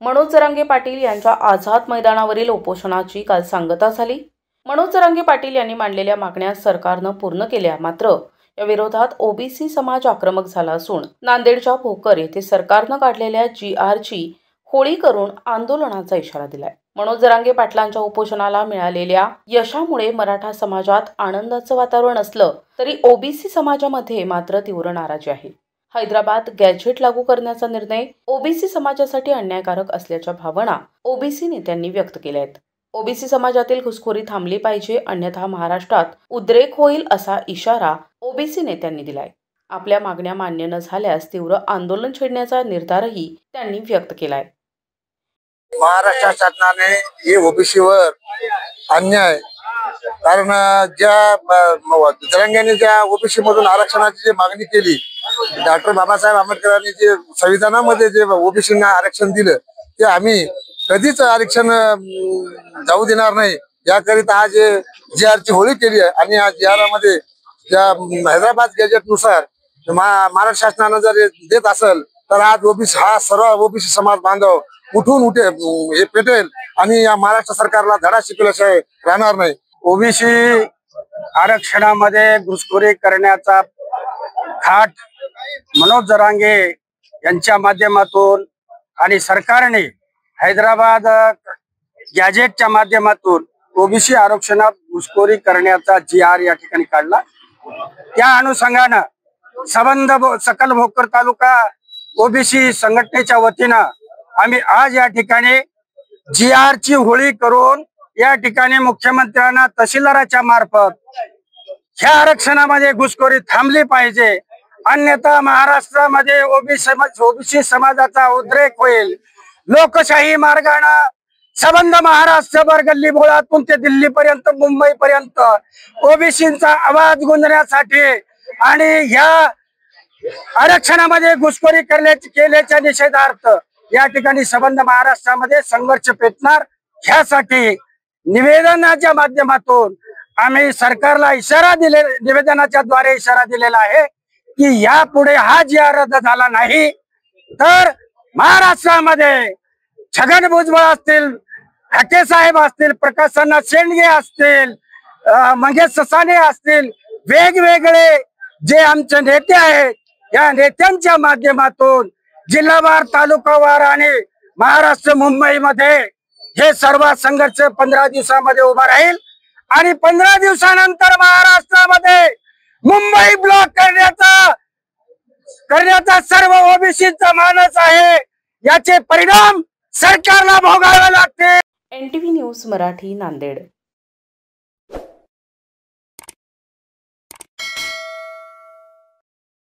मनोज जरांगे पाटील यांच्या आझाद मैदानावरील उपोषणाची काल सांगता झाली। मनोज जरांगे पाटील यांनी मांडलेल्या मागण्या सरकारनं पूर्ण केल्या, मात्र या विरोधात ओबीसी समाज आक्रमक झाला असून नांदेडच्या भोकर येथे सरकारनं काढलेल्या GRची होळी करून आंदोलनाचा इशारा दिलाय। मनोज जरांगे पाटलांच्या उपोषणाला मिळालेल्या यशामुळे मराठा समाजात आनंदाचं वातावरण असलं तरी ओबीसी समाजामध्ये मात्र तीव्र नाराजी आहे। हैदराबाद गॅझेट लागू करण्याचा निर्णय ओबीसी समाजासाठी अन्यायकारक असल्याच्या भावना ओबीसी नेत्यांनी व्यक्त केल्या आहेत। ओबीसी समाजातील घुसखोरी थांबली पाहिजे, अन्यथा महाराष्ट्रात उद्रेक होईल असा इशारा ओबीसी नेत्यांनी दिलाय। आपल्या मागण्या मान्य न झाल्यास तीव्र आंदोलन छेडण्याचा निर्धारही त्यांनी व्यक्त केलाय। महाराष्ट्र शासनाने हे ओबीसीवर अन्याय, कारण ज्या जरांगेने ज्या ओबीसी मधून आरक्षणाची जी मागणी केली, डॉक्टर बाबासाहेब आंबेडकरांनी जे संविधानामध्ये जे ओबीसींना आरक्षण दिलं ते आम्ही कधीच आरक्षण जाऊ देणार नाही याकरिता आज GRची होळी केली आहे। आणि या GR मध्ये ज्या हैदराबाद गॅजेट नुसार महाराष्ट्र शासनानं जर देत असेल तर आज ओबीसी हा सर्व ओबीसी समाज बांधव उठून हे पेटेल आणि या महाराष्ट्र सरकारला धडा शिकवल्याशिवाय राहणार नाही। ओबीसी आरक्षणामध्ये घुसखोरी करण्याचा थाट मनोज जरांगे यांच्या माध्यमातून आणि सरकारने हैदराबाद गॅजेटच्या माध्यमातून ओबीसी आरक्षणात घुसखोरी करण्याचा GR या ठिकाणी काढला। त्या अनुषंगानं संबंध सकल भोकर तालुका ओबीसी संघटनेच्या वतीनं आम्ही आज या ठिकाणी GRची होळी करून या ठिकाणी मुख्यमंत्र्यांना तहसीलदाराच्या मार्फत ह्या आरक्षणामध्ये घुसखोरी थांबली पाहिजे, अन्यथा महाराष्ट्रामध्ये ओबीसी समाजाचा उद्रेक होईल। लोकशाही मार्गाने संबंध महाराष्ट्रभर गल्ली बोळातून ते दिल्लीपर्यंत मुंबईपर्यंत ओबीसींचा आवाज गुंजण्यासाठी आणि ह्या आरक्षणामध्ये घुसखोरी केल्याच्या निषेधार्थ या ठिकाणी संबंध महाराष्ट्रामध्ये संघर्ष पेटणार। ह्यासाठी निवेदनाच्या माध्यमातून आम्ही सरकारला निवेदनाच्या द्वारे इशारा दिलेला आहे की यापुढे हा GR रद्द झाला नाही तर महाराष्ट्रामध्ये छगन भुजबळ असतील, हाके साहेब असतील, प्रकाशना शेंडगे असतील, मंगेश ससाने असतील, वेगवेगळे जे आमचे नेते आहेत या नेत्यांच्या माध्यमातून जिल्हावार, तालुकावार आणि महाराष्ट्र मुंबईमध्ये हे सर्व संघर्ष 15 दिवसामध्ये उभा राहील आणि 15 दिवसानंतर महाराष्ट्रामध्ये मुंबई ब्लॉक करण्याचा सर्व ओबीसीचा मानस आहे। याचे परिणाम सरकारला भोगावे लागते। NTV news Marathi, Nanded.